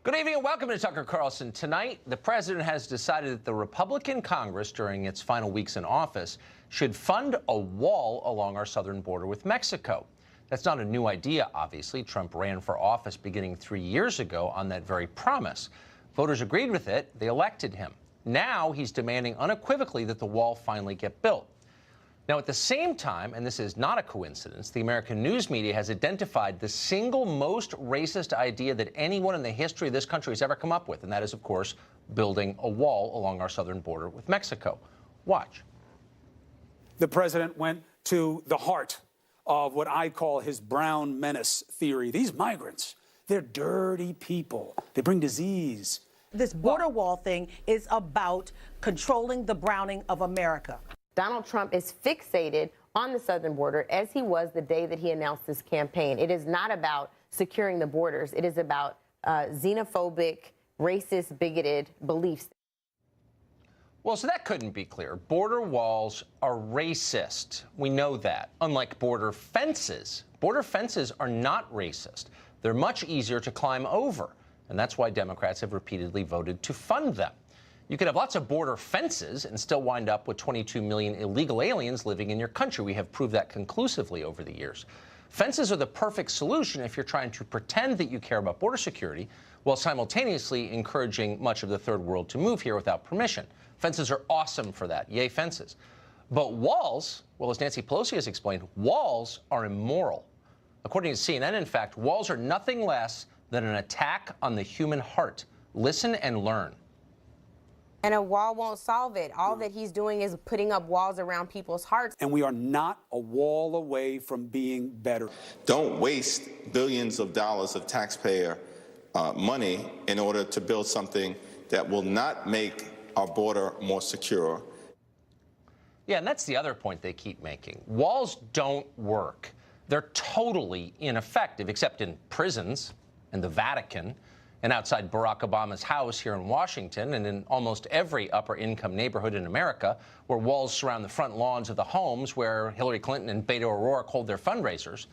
Good evening and welcome to Tucker Carlson. Tonight, the president has decided that the Republican Congress, during its final weeks in office, should fund a wall along our southern border with Mexico. That's not a new idea, obviously. Trump ran for office beginning 3 years ago on that very promise. Voters agreed with it. They elected him. Now he's demanding unequivocally that the wall finally get built. Now, at the same time, and this is not a coincidence, the American news media has identified the single most racist idea that anyone in the history of this country has ever come up with, and that is, of course, building a wall along our southern border with Mexico. Watch. The president went to the heart of what I call his brown menace theory. These migrants, they're dirty people. They bring disease. This border wall thing is about controlling the browning of America. Donald Trump is fixated on the southern border, as he was the day that he announced this campaign. It is not about securing the borders. It is about xenophobic, racist, bigoted beliefs. Well, so that couldn't be clear. Border walls are racist. We know that. Unlike border fences are not racist. They're much easier to climb over, and that's why Democrats have repeatedly voted to fund them. You could have lots of border fences and still wind up with 22 million illegal aliens living in your country. We have proved that conclusively over the years. Fences are the perfect solution if you're trying to pretend that you care about border security while simultaneously encouraging much of the third world to move here without permission. Fences are awesome for that. Yay, fences. But walls, well, as Nancy Pelosi has explained, walls are immoral. According to CNN, in fact, walls are nothing less than an attack on the human heart. Listen and learn. And a wall won't solve it. All that he's doing is putting up walls around people's hearts. And we are not a wall away from being better. Don't waste billions of dollars of taxpayer money in order to build something that will not make our border more secure. Yeah, and that's the other point they keep making. Walls don't work. They're totally ineffective, except in prisons and the Vatican, and outside Barack Obama's house here in Washington, and in almost every upper-income neighborhood in America, where walls surround the front lawns of the homes where Hillary Clinton and Beto O'Rourke hold their fundraisers.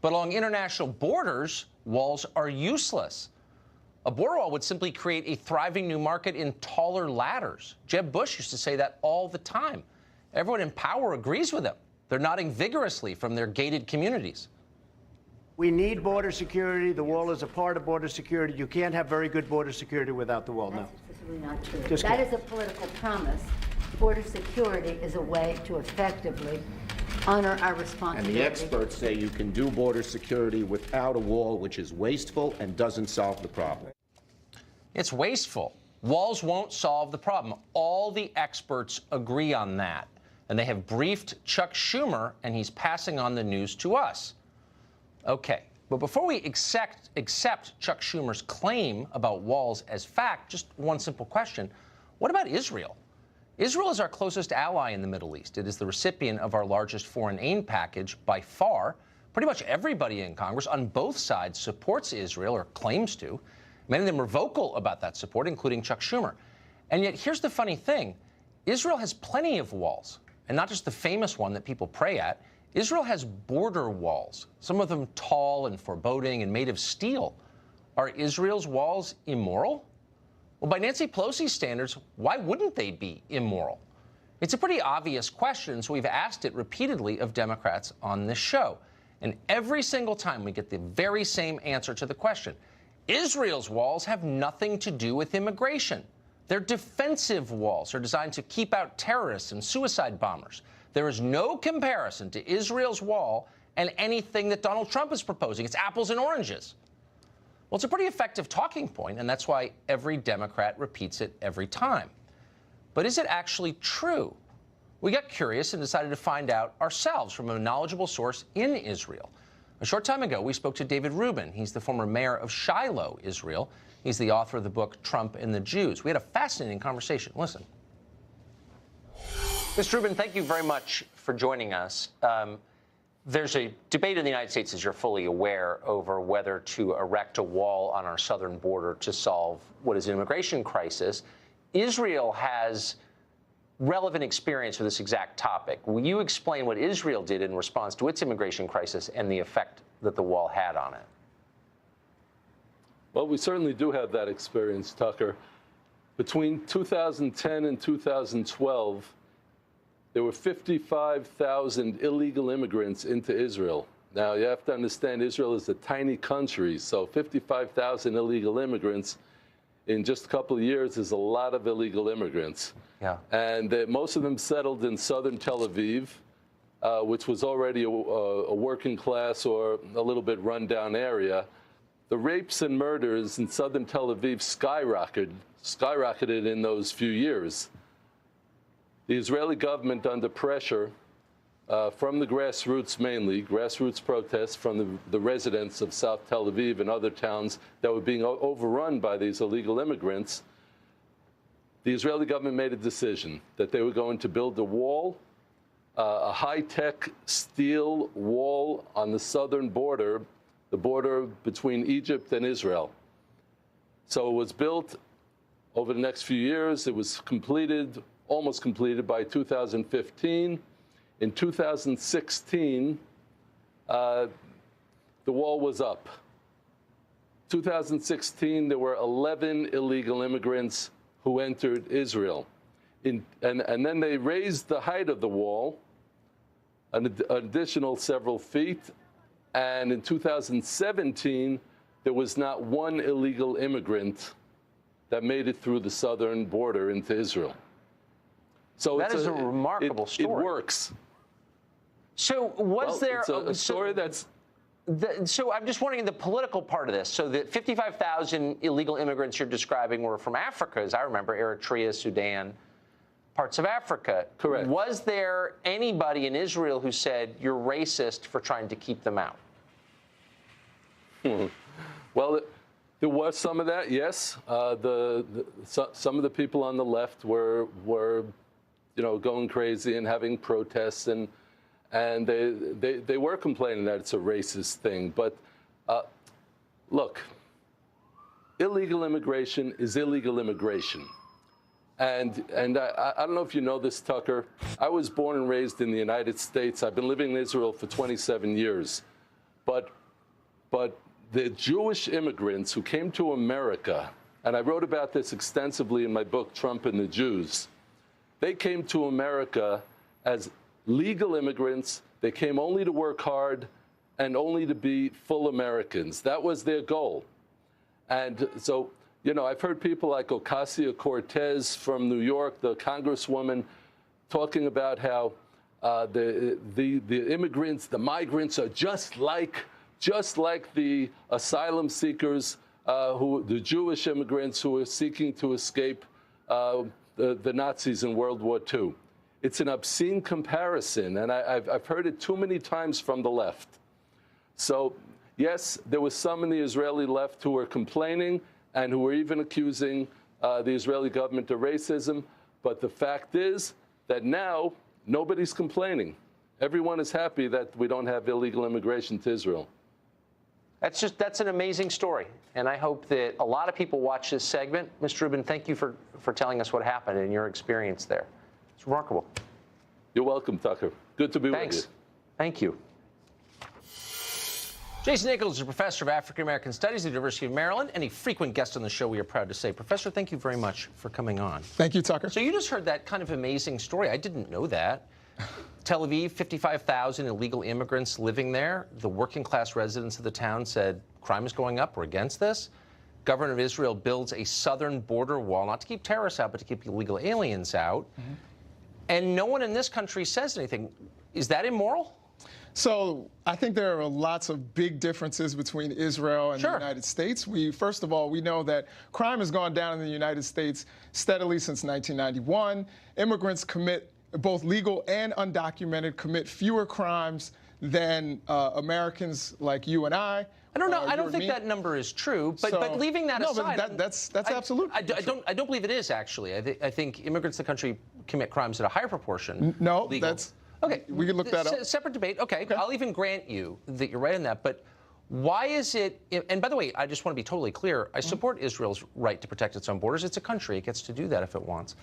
But along international borders, walls are useless. A border wall would simply create a thriving new market in taller ladders. Jeb Bush used to say that all the time. Everyone in power agrees with him. They're nodding vigorously from their gated communities. We need border security. The wall is a part of border security. You can't have very good border security without the wall. That's really not true. Just that is a political promise. Border security is a way to effectively honor our And responsibility. the experts say you can do border security without a wall, which is wasteful and doesn't solve the problem. It's wasteful. Walls won't solve the problem. All the experts agree on that. And they have briefed Chuck Schumer, and he's passing on the news to us. Okay, but before we accept Chuck Schumer's claim about walls as fact, just one simple question. What about Israel? Israel is our closest ally in the Middle East. It is the recipient of our largest foreign aid package by far. Pretty much everybody in Congress on both sides supports Israel, or claims to. Many of them are vocal about that support, including Chuck Schumer. And yet, here's the funny thing. Israel has plenty of walls, and not just the famous one that people pray at. Israel has border walls, some of them tall and foreboding and made of steel. Are Israel's walls immoral? Well, by Nancy Pelosi's standards, why wouldn't they be immoral? It's a pretty obvious question, so we've asked it repeatedly of Democrats on this show. And every single time we get the very same answer to the question. Israel's walls have nothing to do with immigration. They're defensive walls. They're designed to keep out terrorists and suicide bombers. There is no comparison to Israel's wall and anything that Donald Trump is proposing. It's apples and oranges. Well, it's a pretty effective talking point, and that's why every Democrat repeats it every time. But is it actually true? We got curious and decided to find out ourselves from a knowledgeable source in Israel. A short time ago, we spoke to David Rubin. He's the former mayor of Shiloh, Israel. He's the author of the book Trump and the Jews. We had a fascinating conversation. Listen. Mr. Rubin, thank you very much for joining us. There's a debate in the United States, as you're fully aware, over whether to erect a wall on our southern border to solve what is an immigration crisis. Israel has relevant experience with this exact topic. Will you explain what Israel did in response to its immigration crisis and the effect that the wall had on it? Well, we certainly do have that experience, Tucker. Between 2010 and 2012, there were 55,000 illegal immigrants into Israel. Now, you have to understand, Israel is a tiny country, so 55,000 illegal immigrants in just a couple of years is a lot of illegal immigrants. Yeah. And most of them settled in southern Tel Aviv, which was already a working class or a little bit rundown area. The rapes and murders in southern Tel Aviv skyrocketed in those few years. The Israeli government, under pressure from the grassroots mainly, grassroots protests from the residents of South Tel Aviv and other towns that were being overrun by these illegal immigrants, the Israeli government made a decision that they were going to build a wall, a high-tech steel wall on the southern border, the border between Egypt and Israel. So it was built over the next few years. It was completed, almost completed by 2015. In 2016, the wall was up. 2016, there were 11 illegal immigrants who entered Israel. And then they raised the height of the wall an additional several feet. And in 2017, there was not one illegal immigrant that made it through the southern border into Israel. So that is a remarkable story. It works. So was there it's a story that's... So I'm just wondering the political part of this. So the 55,000 illegal immigrants you're describing were from Africa, as I remember, Eritrea, Sudan, parts of Africa. Correct. Was there anybody in Israel who said, you're racist for trying to keep them out? Well, there was some of that, yes. Some of the people on the left were going crazy and having protests, and they were complaining that it's a racist thing. But look, illegal immigration is illegal immigration. And I don't know if you know this, Tucker. I was born and raised in the United States. I've been living in Israel for 27 years. But the Jewish immigrants who came to America, and I wrote about this extensively in my book, Trump and the Jews, they came to America as legal immigrants. They came only to work hard and only to be full Americans. That was their goal. And so, I've heard people like Ocasio-Cortez from New York, the congresswoman, talking about how the immigrants, the migrants are just like the asylum seekers, the Jewish immigrants who are seeking to escape the Nazis in World War II. It's an obscene comparison, and I've heard it too many times from the left. So, yes, there was some in the Israeli left who were complaining and who were even accusing the Israeli government of racism. But the fact is that now nobody's complaining. Everyone is happy that we don't have illegal immigration to Israel. That's an amazing story. And I hope that a lot of people watch this segment. Mr. Rubin, thank you for telling us what happened and your experience there. It's remarkable. You're welcome, Tucker. Good to be with you. Thank you. Jason Nichols is a professor of African American Studies at the University of Maryland and a frequent guest on the show, we are proud to say. Professor, thank you very much for coming on. Thank you, Tucker. So you just heard that kind of amazing story. I didn't know that. Tel Aviv, 55,000 illegal immigrants living there. The working class residents of the town said crime is going up. We're against this. Government of Israel builds a southern border wall, not to keep terrorists out, but to keep illegal aliens out. Mm-hmm. And no one in this country says anything. Is that immoral? So I think there are lots of big differences between Israel and the United States. First of all, we know that crime has gone down in the United States steadily since 1991. Immigrants commit, both legal and undocumented, commit fewer crimes than Americans like you and I. I don't know. I don't think that number is true. But leaving that aside, but that's absolute. I don't believe it is actually. I think immigrants in the country commit crimes at a higher proportion. No, legal. that's. Okay, we can look that up. Separate debate. Okay, I'll even grant you that you're right in that. But why is it? And by the way, I just want to be totally clear. I support Israel's right to protect its own borders. It's a country. It gets to do that if it wants.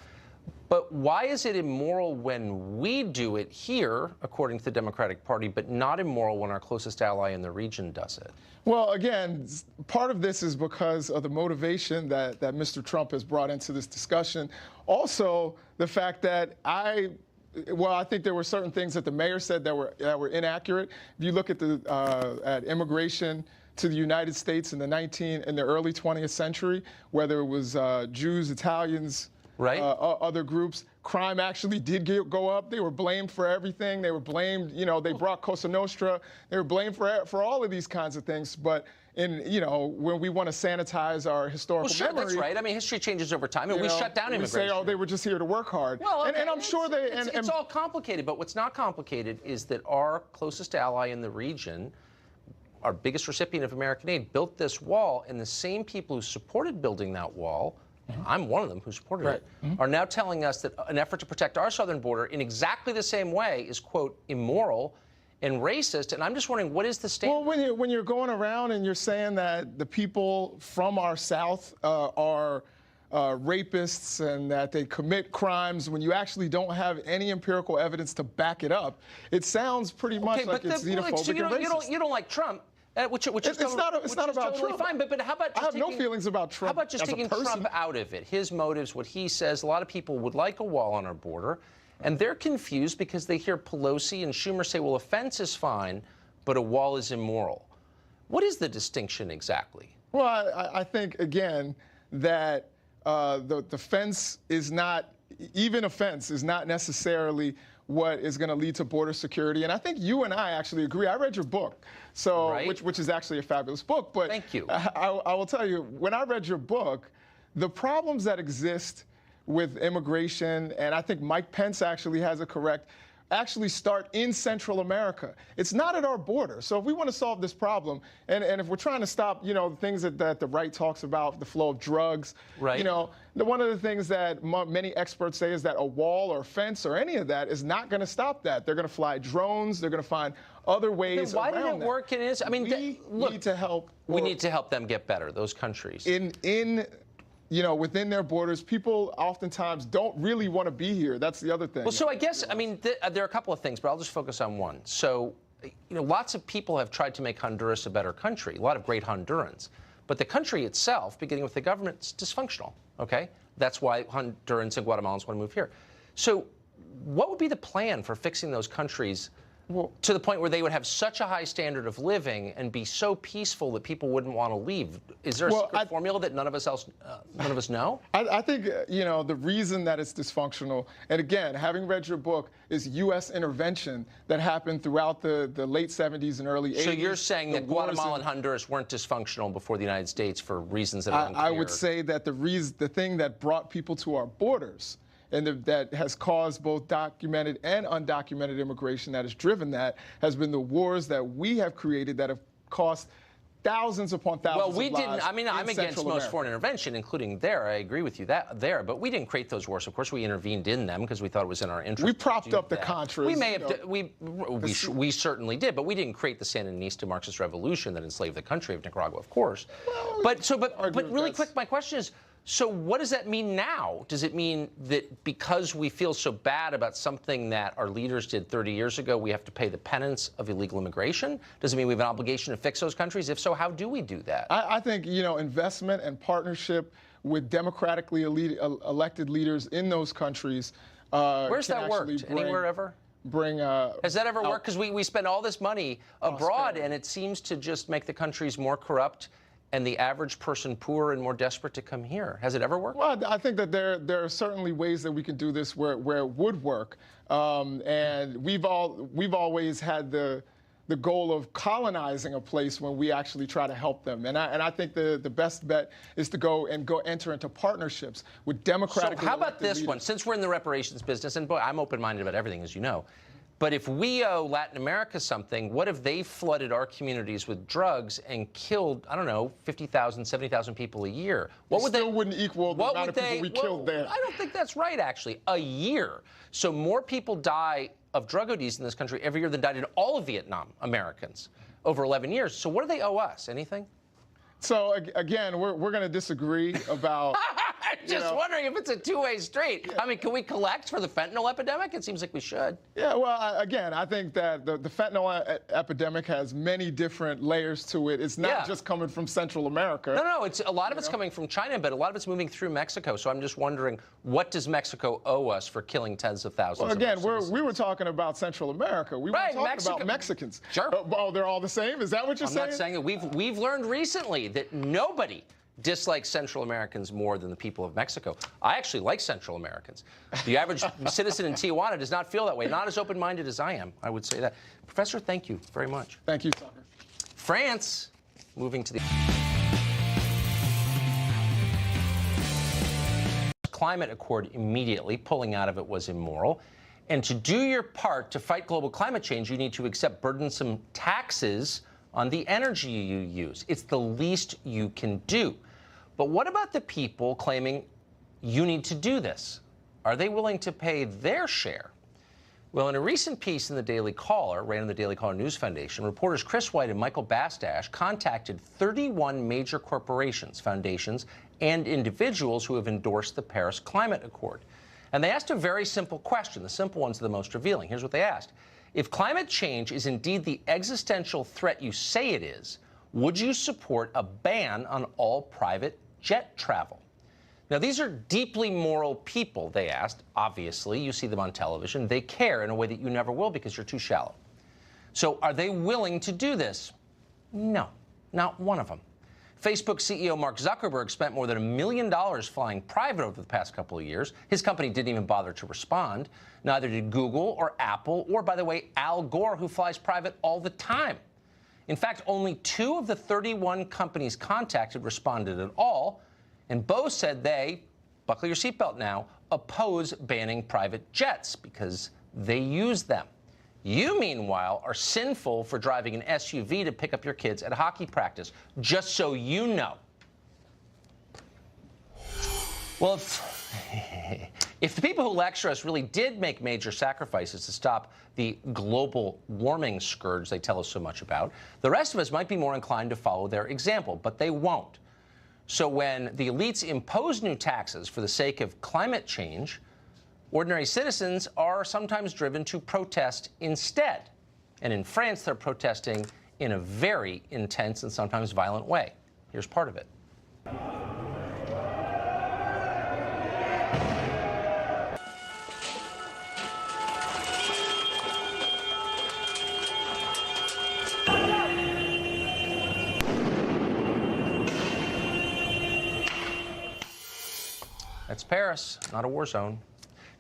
But why is it immoral when we do it here, according to the Democratic Party, but not immoral when our closest ally in the region does it? Well, again, part of this is because of the motivation that Mr. Trump has brought into this discussion. Also, the fact that I think there were certain things that the mayor said that were inaccurate. If you look at at immigration to the United States in the early 20th century, whether it was Jews, Italians, right, other groups, crime actually did go up. They were blamed for everything. They were blamed, they brought Cosa Nostra. They were blamed for all of these kinds of things. But when we want to sanitize our historical memory, that's right. I mean, history changes over time, and we shut down immigration. We say, oh, they were just here to work hard. Well, okay, and I'm sure they. It's all complicated, but what's not complicated is that our closest ally in the region, our biggest recipient of American aid, built this wall, and the same people who supported building that wall, I'm one of them who supported it, are now telling us that an effort to protect our southern border in exactly the same way is, quote, immoral and racist. And I'm just wondering, what is the standard? Well, when you're going around and you're saying that the people from our South are rapists and that they commit crimes when you actually don't have any empirical evidence to back it up, it sounds pretty much like it's xenophobic and racist. You don't like Trump. Which is it's not about totally Trump. Fine, but how about just I have no feelings about Trump. How about just taking Trump out of it? His motives, what he says. A lot of people would like a wall on our border, and they're confused because they hear Pelosi and Schumer say, "Well, a fence is fine, but a wall is immoral." What is the distinction exactly? Well, I think again that the fence is not, even a fence is not necessarily what is going to lead to border security. And I think you and I actually agree. I read your book, so which is actually a fabulous book. But thank you. I will tell you, when I read your book, the problems that exist with immigration, and I think Mike Pence actually has it correct, actually start in Central America. It's not at our border. So if we want to solve this problem, and if we're trying to stop, the things that the right talks about, the flow of drugs, one of the things that many experts say is that a wall or fence or any of that is not going to stop that. They're going to fly drones. They're going to find other ways why around did it work in Israel? I mean, we need to help. We need to help them get better, those countries. Within their borders, people oftentimes don't really want to be here. That's the other thing. Well, so I guess, there are a couple of things, but I'll just focus on one. So, lots of people have tried to make Honduras a better country, a lot of great Hondurans. But the country itself, beginning with the government, is dysfunctional, okay? That's why Hondurans and Guatemalans want to move here. So what would be the plan for fixing those countries to the point where they would have such a high standard of living and be so peaceful that people wouldn't want to leave? Is there a secret formula that none of us know? I think, the reason that it's dysfunctional, and again, having read your book, is U.S. intervention that happened throughout the late 70s and early 80s. So you're saying that Guatemala and Honduras weren't dysfunctional before the United States for reasons that are unclear? I would say that the thing that brought people to our borders and that has caused both documented and undocumented immigration that has driven that has been the wars that we have created that have cost thousands upon thousands of lives. Well, we didn't. I'm against most foreign intervention, incling there. I agree with you there. But we didn't create those wars. Of course, we intervened in them because we thought it was in our interest. We propped up the Contras. We may have. We certainly did, but we didn't create the Sandinista Marxist revolution that enslaved the country of Nicaragua, of course. Well, but really quick, my question is. So what does that mean now? Does it mean that because we feel so bad about something that our leaders did 30 years ago, we have to pay the penance of illegal immigration? Does it mean we have an obligation to fix those countries? If so, how do we do that? I think, investment and partnership with democratically elected leaders in those countries. Where's that worked? Anywhere ever? Has that ever worked? Because we spend all this money abroad, and it seems to just make the countries more corrupt and the average person poorer and more desperate to come here. Has it ever worked? Well, I think that there are certainly ways that we can do this where it would work. And we've always had the goal of colonizing a place when we actually try to help them. And I think the best bet is to go enter into partnerships with democratic. So how about this one? Since we're in the reparations business, and boy, I'm open-minded about everything, as you know. But if we owe Latin America something, what if they flooded our communities with drugs and killed, 50,000, 70,000 people a year? What would still wouldn't equal the amount of people we killed there. I don't think that's right, actually. A year. So more people die of drug ODs in this country every year than died in all of Vietnam Americans over 11 years. So what do they owe us? Anything? So again, we're going to disagree about I'm just wondering if it's a two-way street. I mean, can we collect for the fentanyl epidemic? It seems like we should. Yeah, well, again, I think that the fentanyl epidemic has many different layers to it. It's not just coming from Central America. No, it's a lot of it's coming from China, but a lot of it's moving through Mexico. So I'm just wondering, what does Mexico owe us for killing tens of thousands well, again, of citizens? we were talking about Central America. We weren't talking about Mexicans. Sure. Oh, they're all the same? Is that what you're saying? I'm not saying that. We've learned recently that nobody dislikes Central Americans more than the people of Mexico. I actually like Central Americans. The average citizen in Tijuana does not feel that way, not as open-minded as I am, I would say that. Professor, thank you very much. Thank you, Tucker. France, moving to the climate accord immediately. Pulling out of it was immoral. And to do your part to fight global climate change, you need to accept burdensome taxes on the energy you use. It's the least you can do. But what about the people claiming you need to do this? Are they willing to pay their share? Well, in a recent piece in the Daily Caller, ran in the Daily Caller News Foundation, reporters Chris White and Michael Bastash contacted 31 major corporations, foundations, and individuals who have endorsed the Paris Climate Accord. And they asked a very simple question. The simple ones are the most revealing. Here's what they asked. If climate change is indeed the existential threat you say it is, would you support a ban on all private jet travel? Now, these are deeply moral people, they asked. Obviously, you see them on television. They care in a way that you never will because you're too shallow. So are they willing to do this? No, not one of them. Facebook CEO Mark Zuckerberg spent more than $1 million flying private over the past couple of years. His company didn't even bother to respond. Neither did Google or Apple or, by the way, Al Gore, who flies private all the time. In fact, only 2 of the 31 companies contacted responded at all, and both said they, buckle your seatbelt now, oppose banning private jets because they use them. You, meanwhile, are sinful for driving an SUV to pick up your kids at hockey practice, just so you know. Well, if the people who lecture us really did make major sacrifices to stop the global warming scourge they tell us so much about, the rest of us might be more inclined to follow their example, but they won't. So when the elites impose new taxes for the sake of climate change, ordinary citizens are sometimes driven to protest instead. And in France, they're protesting in a very intense and sometimes violent way. Here's part of it. That's Paris, not a war zone.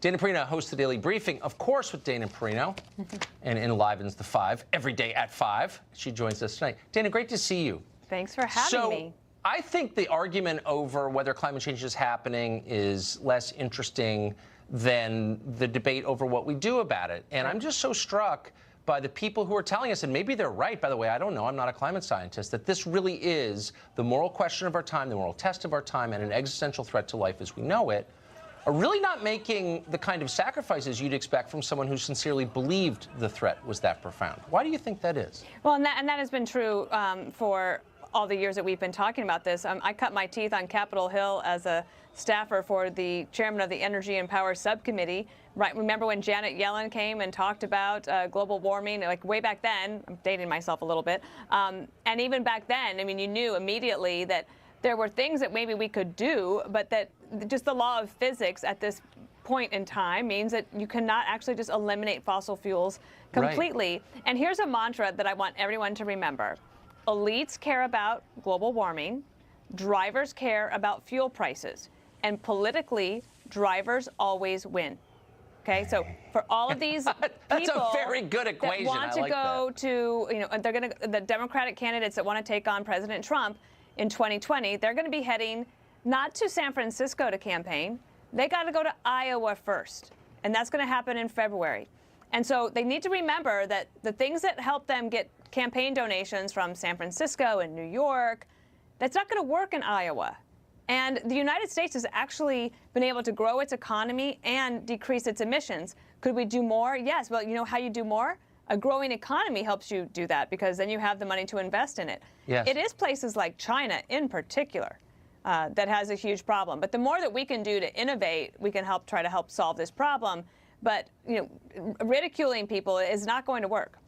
Dana Perino hosts the Daily Briefing, of course, with Dana Perino, and enlivens the 5 every day at 5. She joins us tonight. Dana, great to see you. Thanks for having me. I think the argument over whether climate change is happening is less interesting than the debate over what we do about it. And I'm just so struck by the people who are telling us, and maybe they're right, by the way, I don't know, I'm not a climate scientist, that this really is the moral question of our time, the moral test of our time, and an existential threat to life as we know it, are really not making the kind of sacrifices you'd expect from someone who sincerely believed the threat was that profound. Why do you think that is? Well, and that has been true for all the years that we've been talking about this. I cut my teeth on Capitol Hill as a staffer for the chairman of the Energy and Power Subcommittee. Right, remember when Janet Yellen came and talked about global warming, like way back then? I'm dating myself a little bit. And even back then, I mean, you knew immediately that there were things that maybe we could do, but that just the law of physics at this point in time means that you cannot actually just eliminate fossil fuels completely. Right. And here's a mantra that I want everyone to remember. Elites care about global warming, drivers care about fuel prices, and politically, drivers always win. Okay, so for all of these That's people a very good equation. that want to go to, you know, they're going to, the Democratic candidates that want to take on President Trump in 2020, they're going to be heading not to San Francisco to campaign. They got to go to Iowa first, and that's going to happen in February. And so they need to remember that the things that help them get campaign donations from San Francisco and New York, that's not going to work in Iowa. And the United States has actually been able to grow its economy and decrease its emissions. Could we do more? Yes. Well, you know how you do more? A growing economy helps you do that because then you have the money to invest in it. Yes. It is places like China in particular that has a huge problem. But the more that we can do to innovate, we can try to help solve this problem. But ridiculing people is not going to work.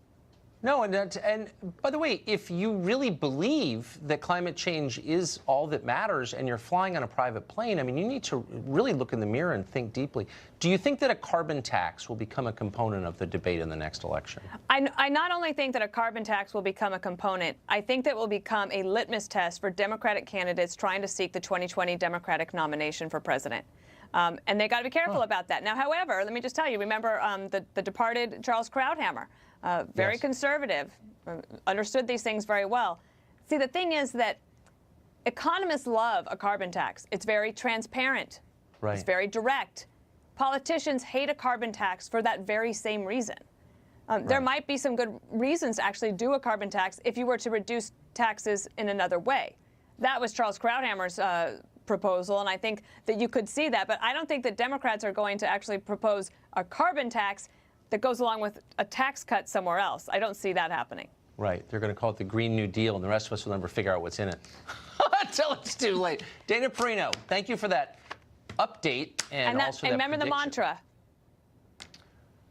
No, and by the way, if you really believe that climate change is all that matters and you're flying on a private plane, I mean, you need to really look in the mirror and think deeply. Do you think that a carbon tax will become a component of the debate in the next election? I not only think that a carbon tax will become a component, I think that it will become a litmus test for Democratic candidates trying to seek the 2020 Democratic nomination for president. And they got to be careful about that. Now, however, let me just tell you, remember the departed Charles Krauthammer, very conservative, understood these things very well. See, the thing is that economists love a carbon tax. It's very transparent. Right. It's very direct. Politicians hate a carbon tax for that very same reason. There might be some good reasons to actually do a carbon tax if you were to reduce taxes in another way. That was Charles Krauthammer's proposal, and I think that you could see that. But I don't think that Democrats are going to actually propose a carbon tax that goes along with a tax cut somewhere else. I don't see that happening. Right. They're going to call it the Green New Deal, and the rest of us will never figure out what's in it until it's too late. Dana Perino, thank you for that update and also that remember prediction. the mantra.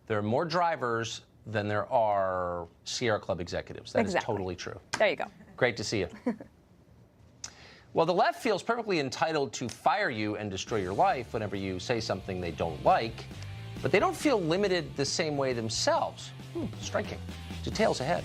There are more drivers than there are Sierra Club executives. That is totally true. There you go. Great to see you. Well, the left feels perfectly entitled to fire you and destroy your life whenever you say something they don't like, but they don't feel limited the same way themselves. Striking. Details ahead.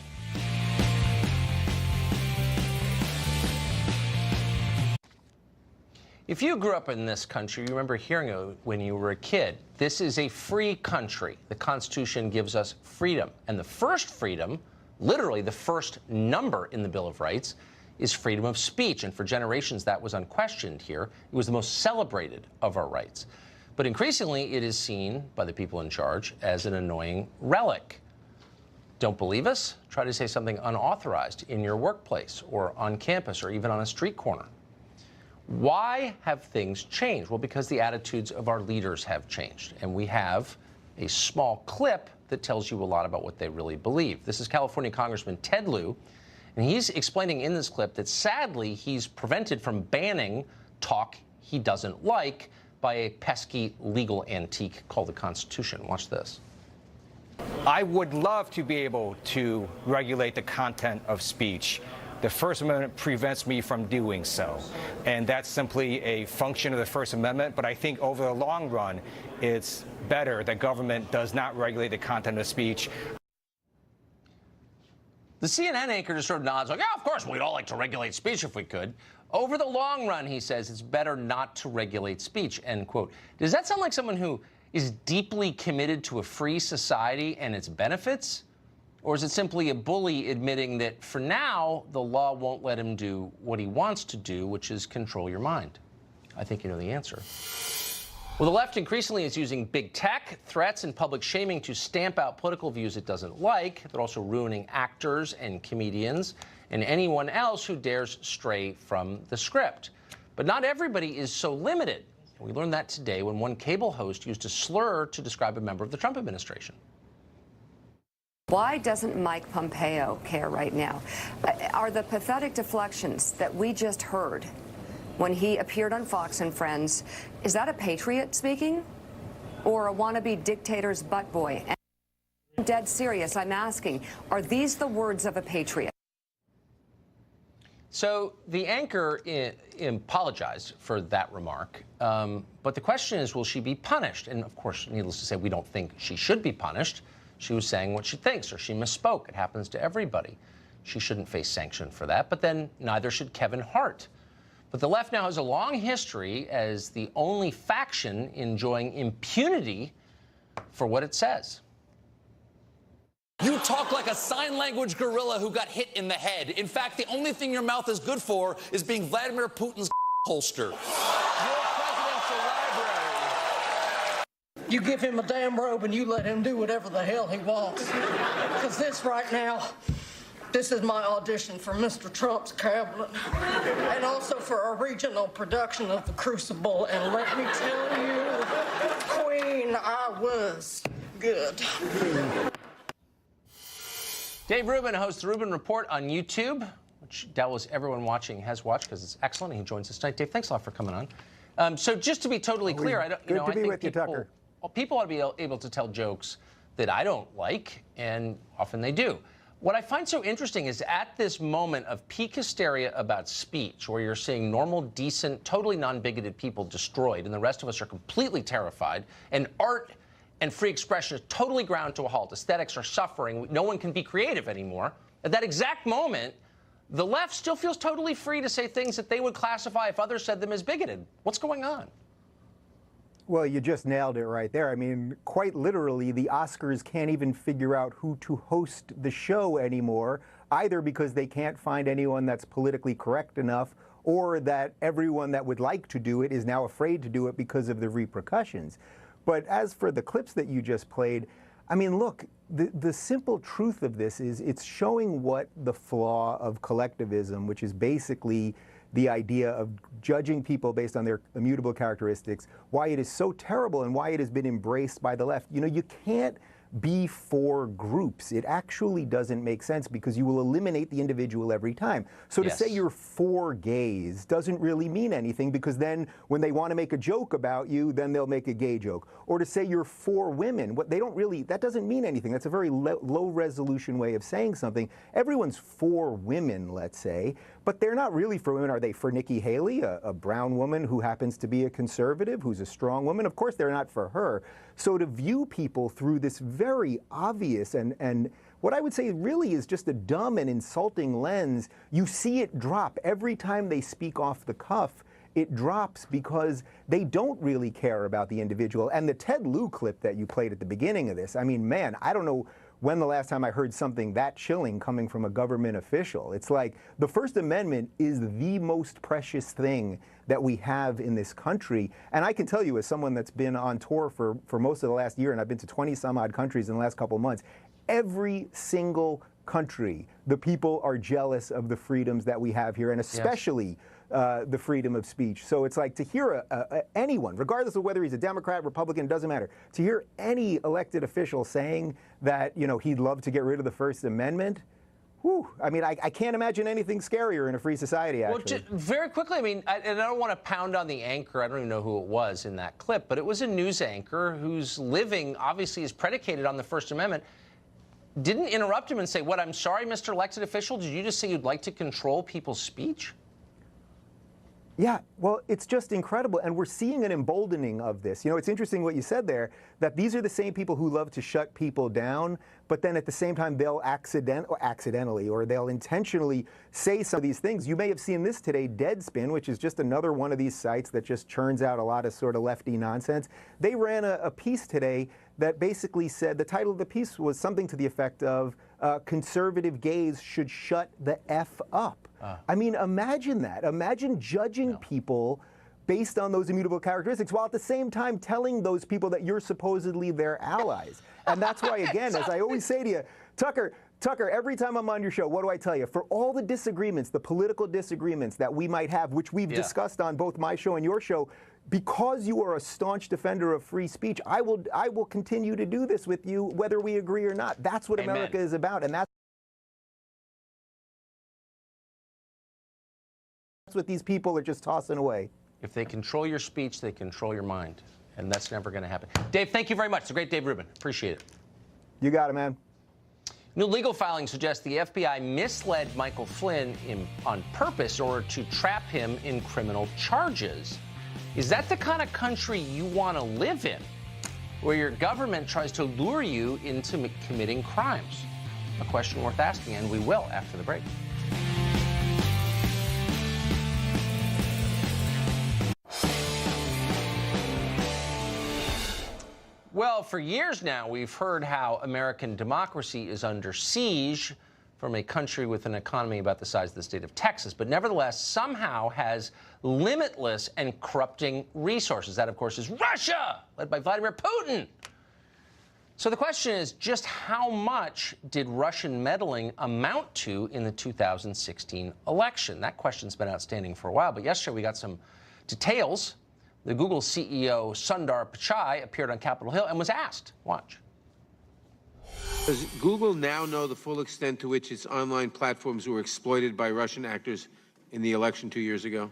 If you grew up in this country, you remember hearing it when you were a kid. This is a free country. The Constitution gives us freedom. And the first freedom, literally the first number in the Bill of Rights, is freedom of speech. And for generations, that was unquestioned here. It was the most celebrated of our rights. But increasingly, it is seen by the people in charge as an annoying relic. Don't believe us? Try to say something unauthorized in your workplace or on campus or even on a street corner. Why have things changed? Well, because the attitudes of our leaders have changed. And we have a small clip that tells you a lot about what they really believe. This is California Congressman Ted Lieu, and he's explaining in this clip that sadly he's prevented from banning talk he doesn't like by a pesky legal antique called the Constitution. Watch this. I would love to be able to regulate the content of speech. The First Amendment prevents me from doing so. And that's simply a function of the First Amendment. But I think over the long run, it's better that government does not regulate the content of speech. The CNN anchor just sort of nods like, yeah, of course, we'd all like to regulate speech if we could. Over the long run, he says, it's better not to regulate speech, end quote. Does that sound like someone who is deeply committed to a free society and its benefits? Or is it simply a bully admitting that for now, the law won't let him do what he wants to do, which is control your mind? I think you know the answer. Well, the left increasingly is using big tech, threats, and public shaming to stamp out political views it doesn't like. They're also ruining actors and comedians and anyone else who dares stray from the script. But not everybody is so limited. We learned that today when one cable host used a slur to describe a member of the Trump administration. Why doesn't Mike Pompeo care right now? Are the pathetic deflections that we just heard when he appeared on Fox and Friends, is that a patriot speaking or a wannabe dictator's butt boy? And I'm dead serious. I'm asking, are these the words of a patriot? So the anchor apologized for that remark. But the question is, will she be punished? And of course, needless to say, we don't think she should be punished. She was saying what she thinks, or she misspoke. It happens to everybody. She shouldn't face sanction for that. But then neither should Kevin Hart. But the left now has a long history as the only faction enjoying impunity for what it says. You talk like a sign language gorilla who got hit in the head. In fact, the only thing your mouth is good for is being Vladimir Putin's holster. Your presidential library. You give him a damn robe and you let him do whatever the hell he wants. Because this right now, this is my audition for Mr. Trump's cabinet and also for a regional production of The Crucible. And let me tell you, Queen, I was good. Dave Rubin hosts the Rubin Report on YouTube, which doubtless everyone watching has watched because it's excellent. He joins us tonight. Dave, thanks a lot for coming on. So just to be totally clear, I don't, Good to I be think with you, Tucker. people ought to be able to tell jokes that I don't like, and often they do. What I find so interesting is at this moment of peak hysteria about speech, where you're seeing normal, decent, totally non-bigoted people destroyed, and the rest of us are completely terrified, and art and free expression is totally ground to a halt. Aesthetics are suffering. No one can be creative anymore. At that exact moment, the left still feels totally free to say things that they would classify if others said them as bigoted. What's going on? Well, you just nailed it right there. I mean, quite literally, the Oscars can't even figure out who to host the show anymore, either because they can't find anyone that's politically correct enough, or that everyone that would like to do it is now afraid to do it because of the repercussions. But as for the clips that you just played, I mean, look, the simple truth of this is it's showing what the flaw of collectivism, which is basically the idea of judging people based on their immutable characteristics, why it is so terrible and why it has been embraced by the left. You know, you can't be for groups. It actually doesn't make sense because you will eliminate the individual every time. So to say you're for gays doesn't really mean anything, because then when they want to make a joke about you, then they'll make a gay joke. Or to say you're for women, what they don't really, that doesn't mean anything. That's a very low resolution way of saying something. Everyone's for women, let's say, but they're not really for women. Are they for Nikki Haley, a brown woman who happens to be a conservative, who's a strong woman? Of course they're not for her. So to view people through this very obvious and what I would say really is just a dumb and insulting lens, you see it drop every time they speak off the cuff. It drops because they don't really care about the individual. And the Ted Lieu clip that you played at the beginning of this, I mean, man, I don't know when the last time I heard something that chilling coming from a government official. It's like the First Amendment is the most precious thing that we have in this country. And I can tell you, as someone that's been on tour for most of the last year, and I've been to 20 some odd countries in the last couple of months, every single country, the people are jealous of the freedoms that we have here, and especially the freedom of speech. So it's like to hear anyone, regardless of whether he's a Democrat, Republican, doesn't matter, to hear any elected official saying that, you know, he'd love to get rid of the First Amendment, whew, I mean, I can't imagine anything scarier in a free society, actually. Well, very quickly, I mean, and I don't want to pound on the anchor. I don't even know who it was in that clip, but it was a news anchor whose living obviously is predicated on the First Amendment. Didn't interrupt him and say, "What, I'm sorry, Mr. Elected Official, did you just say you'd like to control people's speech?" Yeah, well, it's just incredible, and we're seeing an emboldening of this. You know, it's interesting what you said there, that these are the same people who love to shut people down, but then at the same time they'll accidentally or they'll intentionally say some of these things. You may have seen this today, Deadspin, which is just another one of these sites that just churns out a lot of sort of lefty nonsense. They ran a piece today that basically said, the title of the piece was something to the effect of, conservative gays should shut the F up. I mean, imagine that. Imagine judging people based on those immutable characteristics while at the same time telling those people that you're supposedly their allies. And that's why, again, as I always say to you, Tucker, every time I'm on your show, what do I tell you? For all the disagreements, the political disagreements that we might have, which we've discussed on both my show and your show, because you are a staunch defender of free speech, I will continue to do this with you, whether we agree or not. That's what America is about, and that's what these people are just tossing away. If they control your speech, they control your mind, and that's never going to happen. Dave, thank you very much. The great Dave Rubin. Appreciate it. You got it, man. New legal filings suggest the FBI misled Michael Flynn on purpose in order to trap him in criminal charges. Is that the kind of country you want to live in, where your government tries to lure you into committing crimes? A question worth asking, and we will after the break. Well, for years now, we've heard how American democracy is under siege from a country with an economy about the size of the state of Texas, but nevertheless somehow has limitless and corrupting resources. That, of course, is Russia, led by Vladimir Putin. So the question is, just how much did Russian meddling amount to in the 2016 election? That question's been outstanding for a while, but yesterday we got some details. The Google CEO Sundar Pichai appeared on Capitol Hill and was asked. Watch. Does Google now know the full extent to which its online platforms were exploited by Russian actors in the election 2 years ago?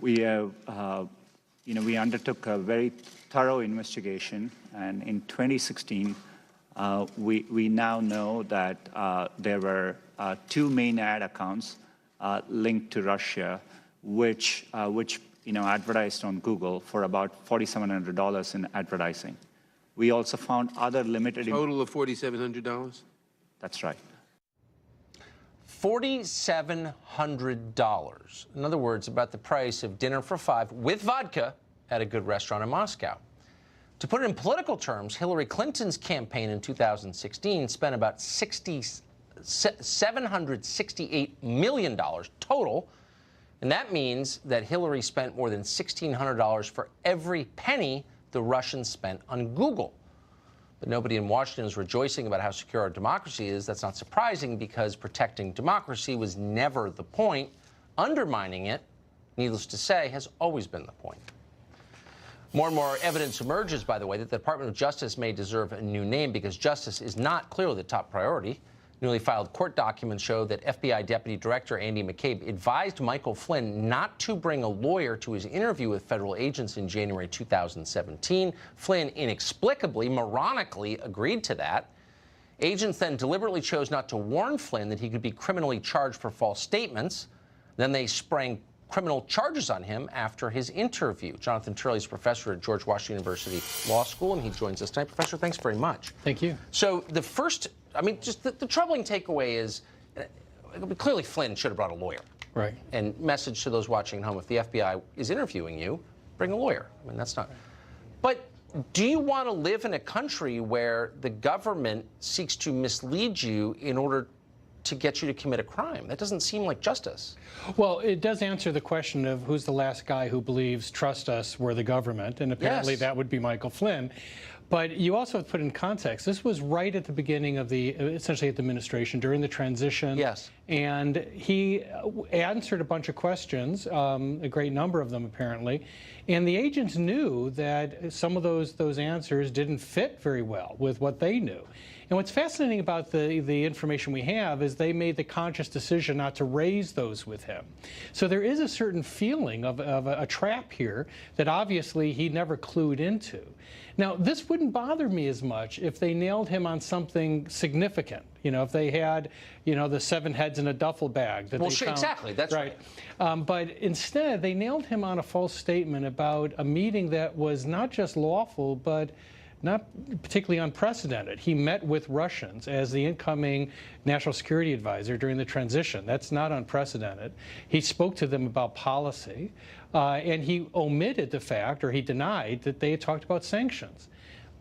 We have, we undertook a very thorough investigation, and in 2016, we now know that there were 2 main ad accounts linked to Russia, which advertised on Google for about $4,700 in advertising. We also found other limited... Total of $4,700? That's right. $4,700. In other words, about the price of dinner for 5 with vodka at a good restaurant in Moscow. To put it in political terms, Hillary Clinton's campaign in 2016 spent about $768 million total, and that means that Hillary spent more than $1,600 for every penny the Russians spent on Google. But nobody in Washington is rejoicing about how secure our democracy is. That's not surprising, because protecting democracy was never the point. Undermining it, needless to say, has always been the point. More and more evidence emerges, by the way, that the Department of Justice may deserve a new name, because justice is not clearly the top priority. Newly filed court documents show that FBI Deputy Director Andy McCabe advised Michael Flynn not to bring a lawyer to his interview with federal agents in January 2017. Flynn inexplicably, moronically agreed to that. Agents then deliberately chose not to warn Flynn that he could be criminally charged for false statements. Then they sprang criminal charges on him after his interview. Jonathan Turley is professor at George Washington University Law School, and he joins us tonight. Professor, thanks very much. Thank you. So the first, just the troubling takeaway is clearly Flynn should have brought a lawyer. Right. And message to those watching at home, if the FBI is interviewing you, bring a lawyer. That's not. But do you want to live in a country where the government seeks to mislead you in order to get you to commit a crime? That doesn't seem like justice. Well, it does answer the question of who's the last guy who believes, trust us, we're the government, and apparently that would be Michael Flynn. But you also have to put in context, this was right at the beginning of the, essentially at the administration, during the transition. Yes. And he answered a bunch of questions, a great number of them apparently, and the agents knew that some of those answers didn't fit very well with what they knew. And what's fascinating about the information we have is they made the conscious decision not to raise those with him. So there is a certain feeling of a trap here that obviously he never clued into. Now, this wouldn't bother me as much if they nailed him on something significant. If they had, the 7 heads in a duffel bag. That well, they sure, found. exactly, that's right. But instead, they nailed him on a false statement about a meeting that was not just lawful, but not particularly unprecedented. He met with Russians as the incoming national security advisor during the transition. That's not unprecedented. He spoke to them about policy, and he omitted the fact, or he denied, that they had talked about sanctions.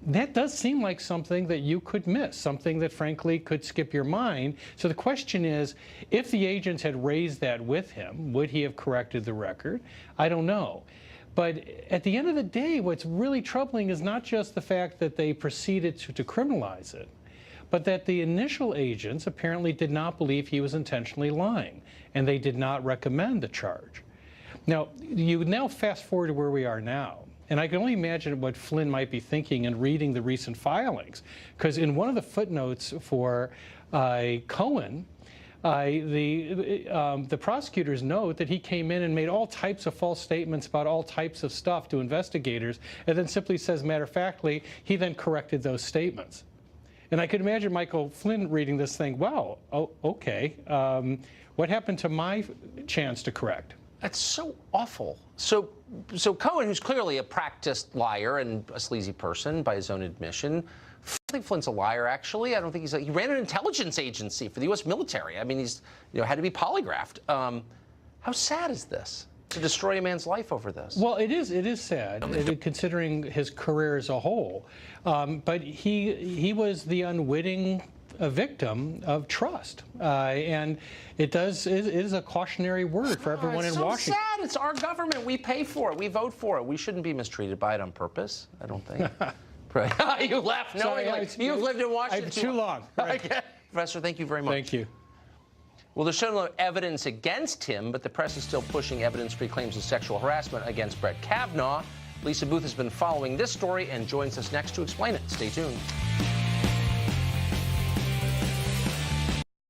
That does seem like something that you could miss, something that frankly could skip your mind. So the question is, if the agents had raised that with him, would he have corrected the record? I don't know. But at the end of the day, what's really troubling is not just the fact that they proceeded to criminalize it, but that the initial agents apparently did not believe he was intentionally lying, and they did not recommend the charge. Now, you now fast forward to where we are now, and I can only imagine what Flynn might be thinking in reading the recent filings, because in one of the footnotes for Cohen, the prosecutors note that he came in and made all types of false statements about all types of stuff to investigators, and then simply says, matter-of-factly, he then corrected those statements. And I could imagine Michael Flynn reading this thing, wow, oh, okay, what happened to my chance to correct? That's so awful. So Cohen, who's clearly a practiced liar and a sleazy person by his own admission, I think Flynn's a liar, actually. I don't think he ran an intelligence agency for the U.S. military. I mean, he's had to be polygraphed. How sad is this, to destroy a man's life over this? Well, it is sad, considering his career as a whole. But he was the unwitting a victim of trust, and it is a cautionary word for everyone in Washington. It's so sad. It's our government. We pay for it. We vote for it. We shouldn't be mistreated by it on purpose, I don't think. You laugh knowingly. You've lived in Washington too long. Right. Okay. Professor, thank you very much. Thank you. Well, there's shown no evidence against him, but the press is still pushing evidence-free claims of sexual harassment against Brett Kavanaugh. Lisa Booth has been following this story and joins us next to explain it. Stay tuned.